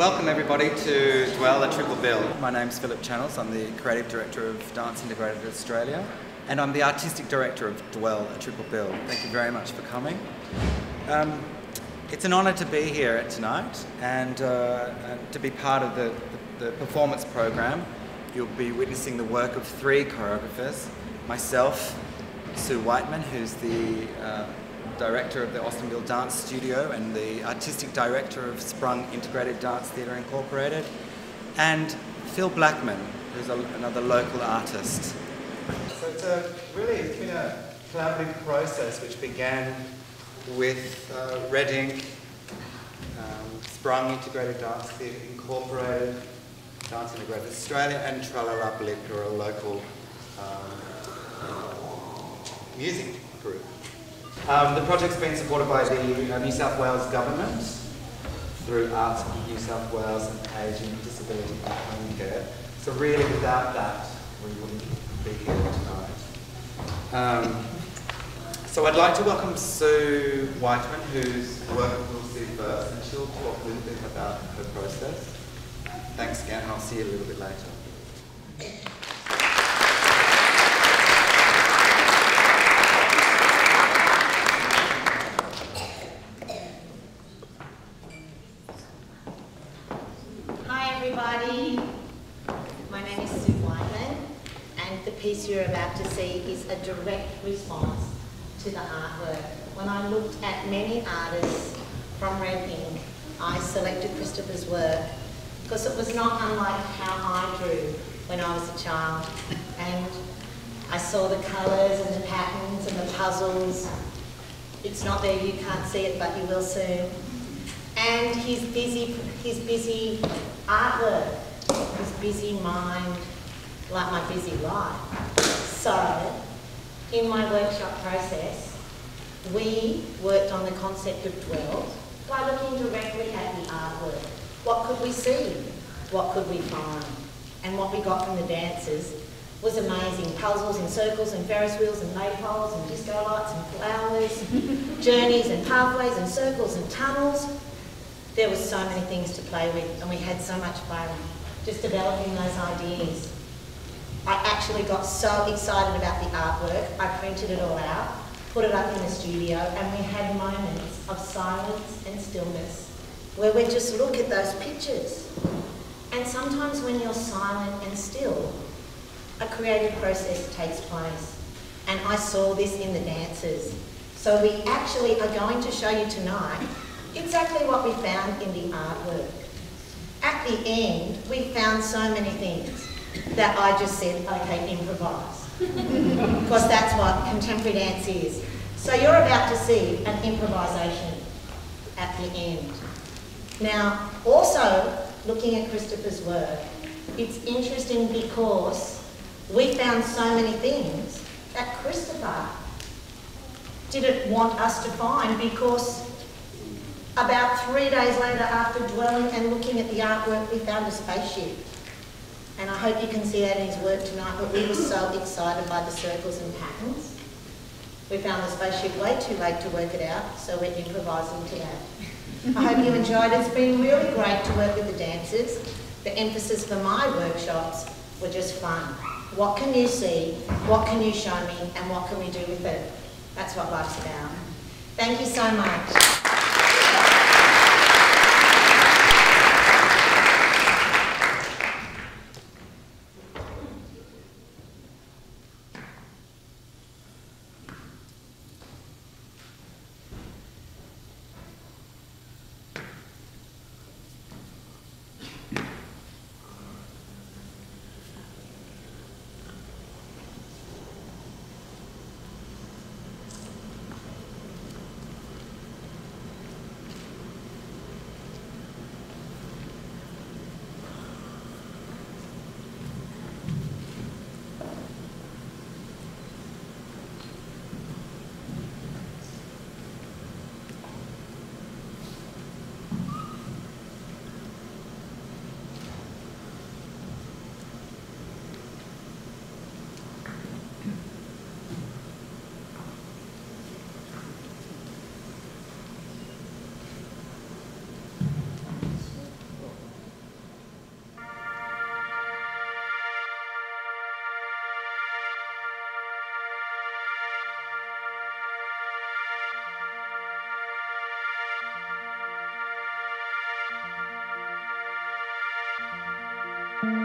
Welcome everybody to Dwell a Triple Bill. My name's Philip Channels. I'm the Creative Director of Dance Integrated Australia, and I'm the Artistic Director of Dwell a Triple Bill. Thank you very much for coming. It's an honour to be here tonight and to be part of the performance program. You'll be witnessing the work of 3 choreographers, myself, Sue Whiteman, who's the director of the Austinville Dance Studio and the artistic director of Sprung Integrated Dance Theatre Incorporated, and Phil Blackman, who's another local artist. So it's been a collaborative process which began with Red Ink, Sprung Integrated Dance Theatre Incorporated, Dance Integrated Australia, and Tralala Blip, who are a local music group. The project's been supported by the New South Wales Government through Arts New South Wales and Ageing, Disability and Home Care. So really without that, we wouldn't be here tonight. So I'd like to welcome Sue Whiteman, whose work we'll see first, and she'll talk a little bit about her process. Thanks again, and I'll see you a little bit later. My name is Sue Whiteman, and the piece you're about to see is a direct response to the artwork. When I looked at many artists from Red Ink, I selected Christopher's work because it was not unlike how I drew when I was a child. And I saw the colours and the patterns and the puzzles. It's not there, you can't see it, but you will soon. And his busy artwork, his busy mind, like my busy life. So, in my workshop process, we worked on the concept of dwell by looking directly at the artwork. What could we see? What could we find? And what we got from the dancers was amazing. Puzzles and circles and Ferris wheels and maypoles and disco lights and flowers, journeys and pathways and circles and tunnels. There were so many things to play with, and we had so much fun just developing those ideas. I actually got so excited about the artwork, I printed it all out, put it up in the studio, and we had moments of silence and stillness where we just look at those pictures. And sometimes when you're silent and still, a creative process takes place. And I saw this in the dancers. So we actually are going to show you tonight exactly what we found in the artwork. At the end, we found so many things that I just said, okay, improvise. Because that's what contemporary dance is. So you're about to see an improvisation at the end. Now, also, looking at Christopher's work, it's interesting because we found so many things that Christopher didn't want us to find, because about 3 days later, after dwelling and looking at the artwork, we found a spaceship. And I hope you can see that in his work tonight, but we were so excited by the circles and patterns. We found the spaceship way too late to work it out, so we're improvising to that. I hope you enjoyed it. It's been really great to work with the dancers. The emphasis for my workshops were just fun. What can you see? What can you show me? And what can we do with it? That's what life's about. Thank you so much. Thank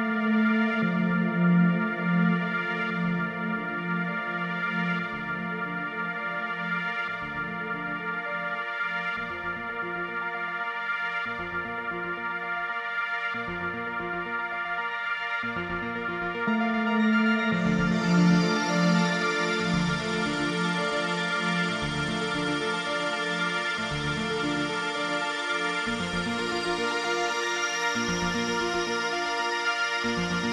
you.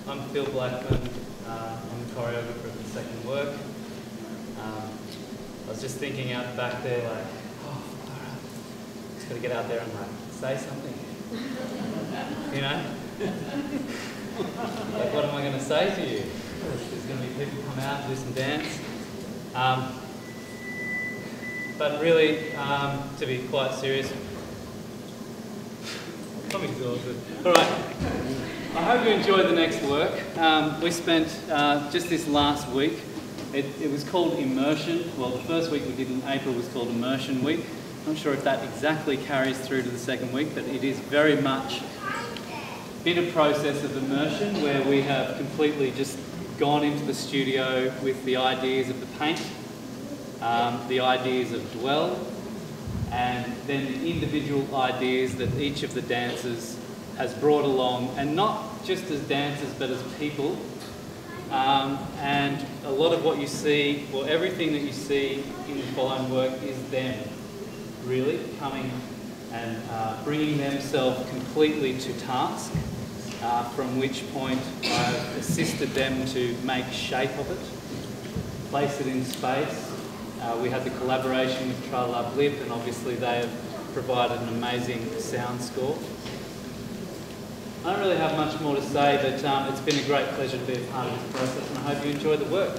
I'm Phil Blackman. I'm the choreographer of the second work. I was just thinking out back there, like, oh, alright, just got to get out there and like say something. You know? Like, what am I going to say to you? There's going to be people come out and do some dance. But really, to be quite serious, I'm exhausted. All right. I hope you enjoy the next work. We spent just this last week. It was called Immersion. Well, the first week we did in April was called Immersion Week. I'm not sure if that exactly carries through to the second week, but it is very much been a process of immersion where we have completely just gone into the studio with the ideas of the paint, the ideas of dwell, and then the individual ideas that each of the dancers has brought along, and not just as dancers but as people. And a lot of what you see, well, everything that you see in the following work is them really coming and bringing themselves completely to task, from which point I've assisted them to make shape of it, place it in space. We had the collaboration with Tra La Blip, and obviously they have provided an amazing sound score. I don't really have much more to say, but it's been a great pleasure to be a part of this process, and I hope you enjoy the work.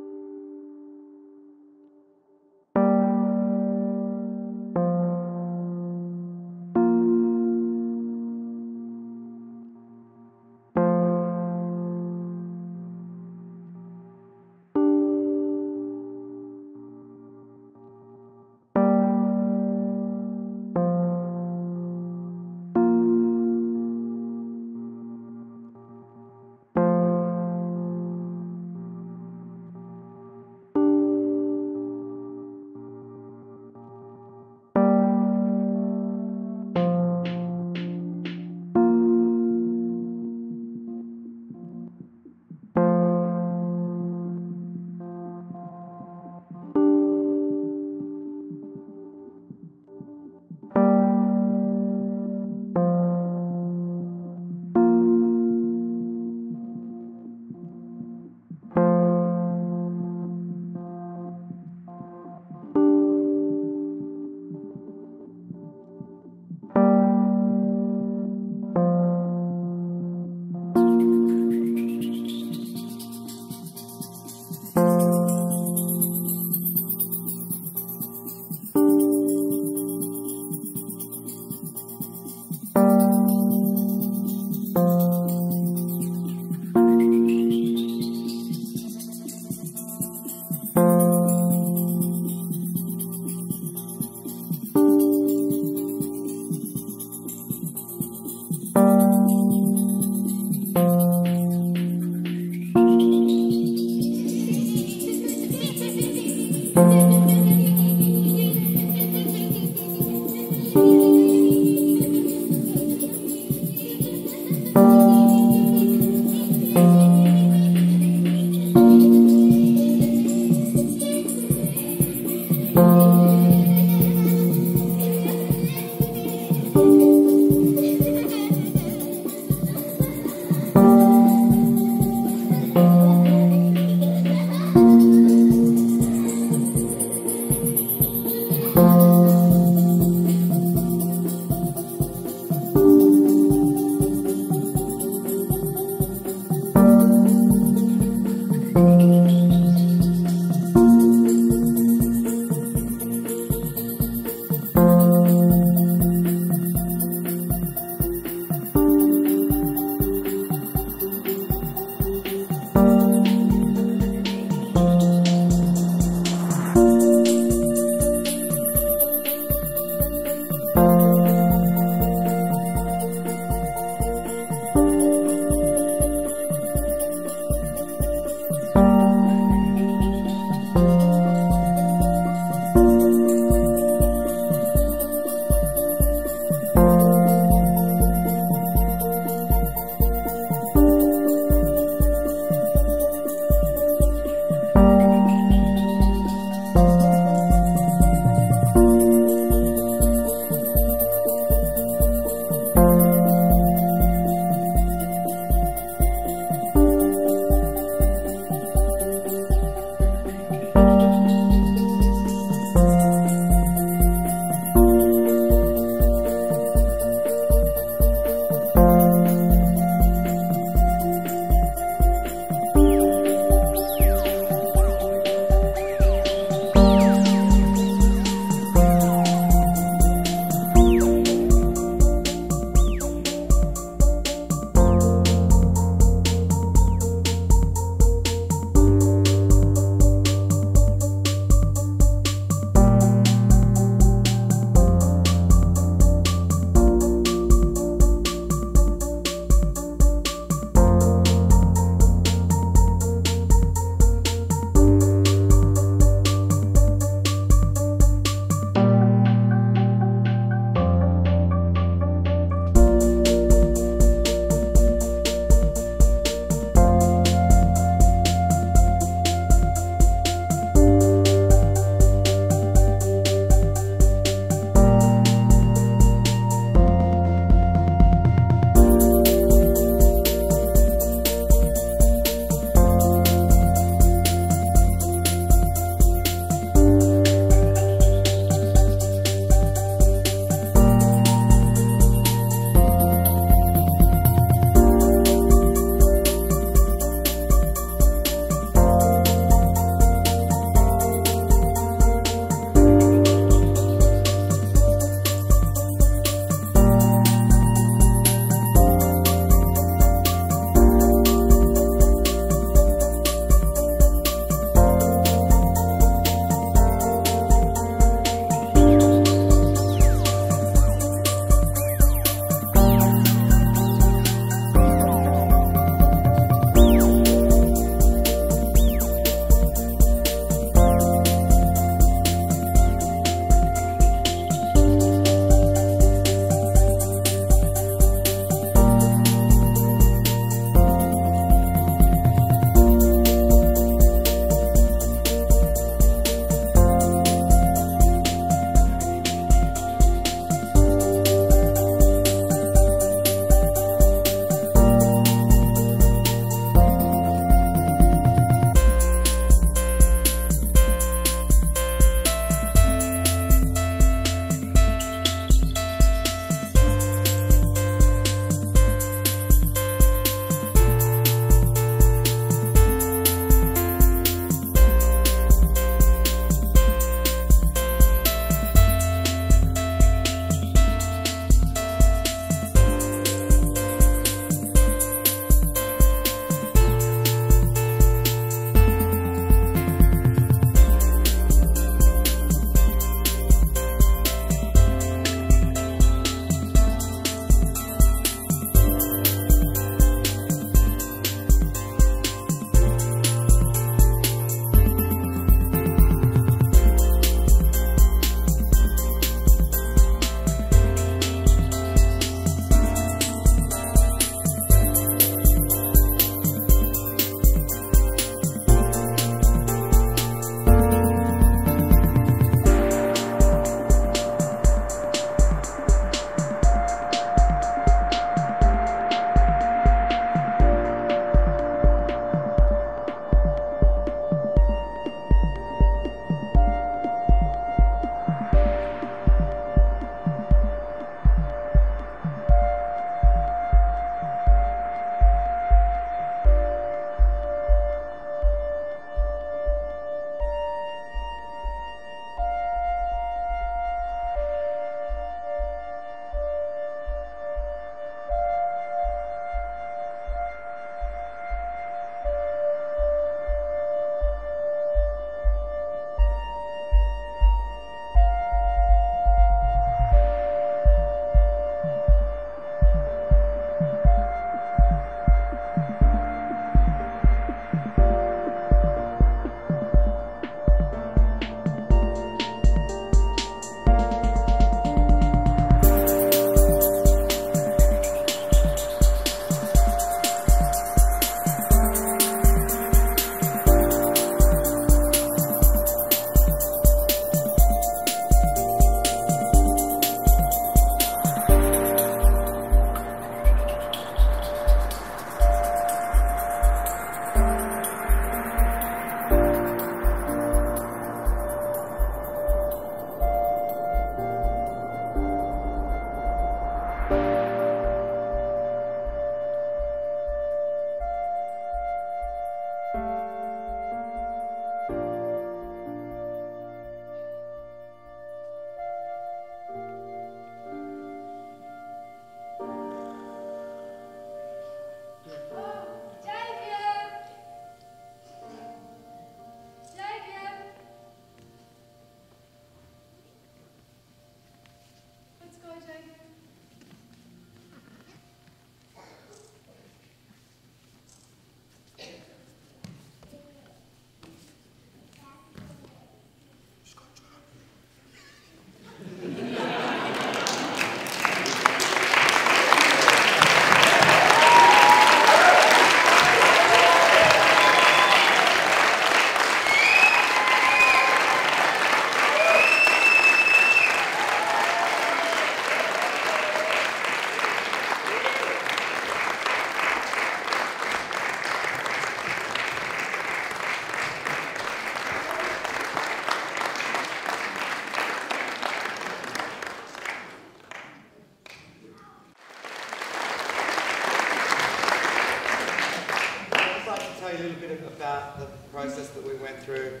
about the process that we went through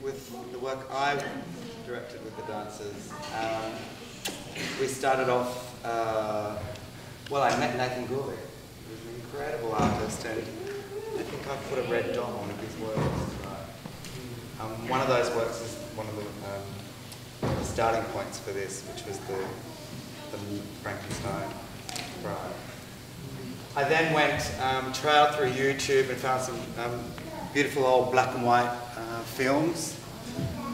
with the work I directed with the dancers. We started off, well, I met Nathan Gourley, who's an incredible artist, and I think I put a red dot on his works. One of those works is one of the starting points for this, which was the Frankenstein Bride. I then went, trailed through YouTube and found some beautiful old black and white films.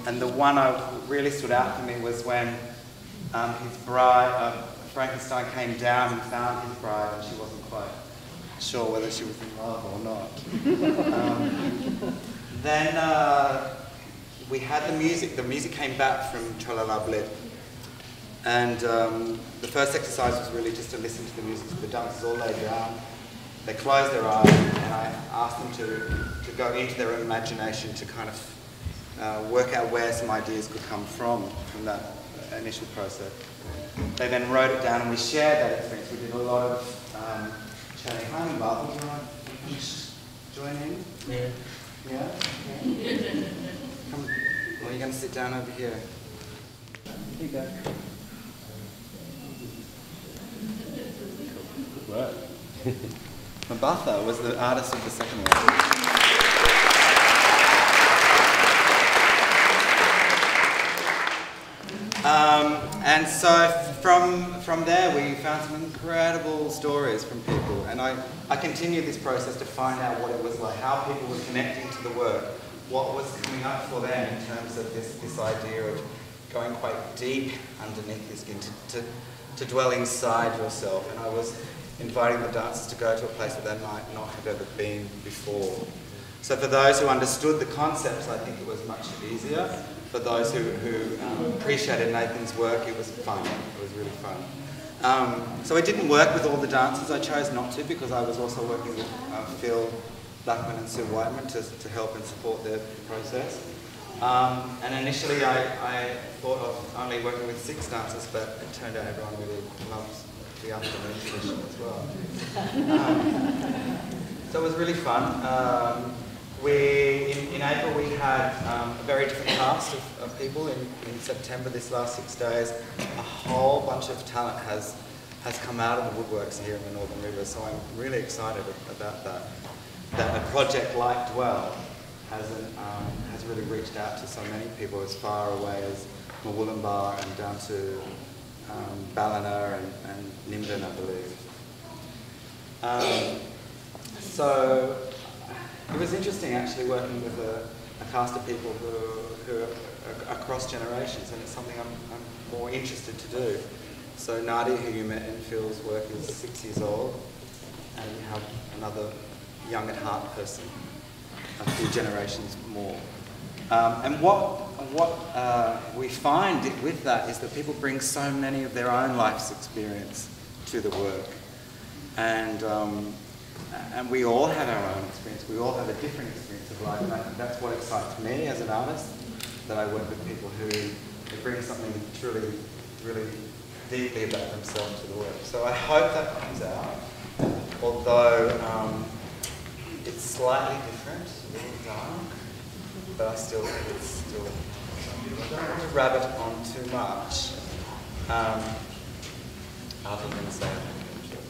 And the one that really stood out to me was when his bride, Frankenstein, came down and found his bride, and she wasn't quite sure whether she was in love or not. Then we had the music. The music came back from Tralala Bled. And the first exercise was really just to listen to the music. So the dancers all lay down, they closed their eyes, and I asked them to go into their own imagination to kind of work out where some ideas could come from that initial process. They then wrote it down, and we shared that experience. We did a lot of chatting. Hi, Bob, would you want to join in? Yeah. Yeah? Okay. Come, well, you're going to sit down over here. Here you go. Right. Mabatha was the artist of the second one. And so from there we found some incredible stories from people, and I continued this process to find out what it was like, how people were connecting to the work, what was coming up for them in terms of this idea of going quite deep underneath your skin, to dwell inside yourself. And I was inviting the dancers to go to a place where they might not have ever been before. So for those who understood the concepts, I think it was much easier. For those who appreciated Nathan's work, it was fun. It was really fun. So I didn't work with all the dancers. I chose not to, because I was also working with Phil Blackman and Sue Whiteman to help and support their process. And initially I thought of only working with 6 dancers, but it turned out everyone really loves the afternoon session as well. So it was really fun. In April we had a very different cast of people. In September, this last 6 days, a whole bunch of talent has come out of the woodworks here in the Northern River, so I'm really excited about that. That a project like Dwell has really reached out to so many people as far away as Murwillumbah and down to Ballina and Nimbin, I believe. So it was interesting actually working with a cast of people who are across generations, and it's something I'm more interested to do. So Nadia, who you met in Phil's work, is 6 years old, and you have another young at heart person, a few generations more. And what we find with that is that people bring so many of their own life's experience to the work, and we all have our own experience. We all have a different experience of life, and I think that's what excites me as an artist, that I work with people who bring something truly, really deeply about themselves to the work. So I hope that comes out, although it's slightly different, a little dark, but I still think it's still, I don't want to rabbit on too much, other than say I think I enjoy it.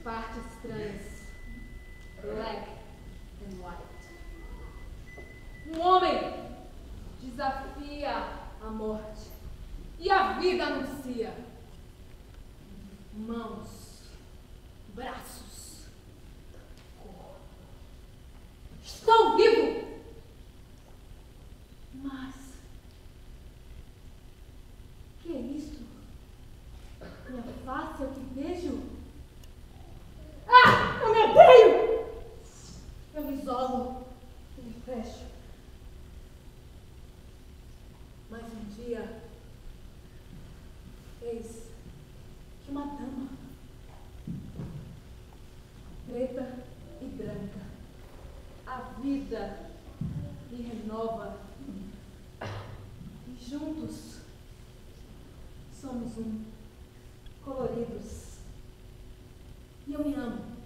partes estranhas. Black and white. Um homem desafia a morte e a vida anuncia. Mãos, braços, cor. Estou vivo! Mas que é isso? Minha face é o que vejo? Ah! Eu me odeio! Eu me isolo e me fecho. Mas um dia, eis que uma dama, preta e branca, a vida me renova. E juntos somos um, coloridos. E eu me amo.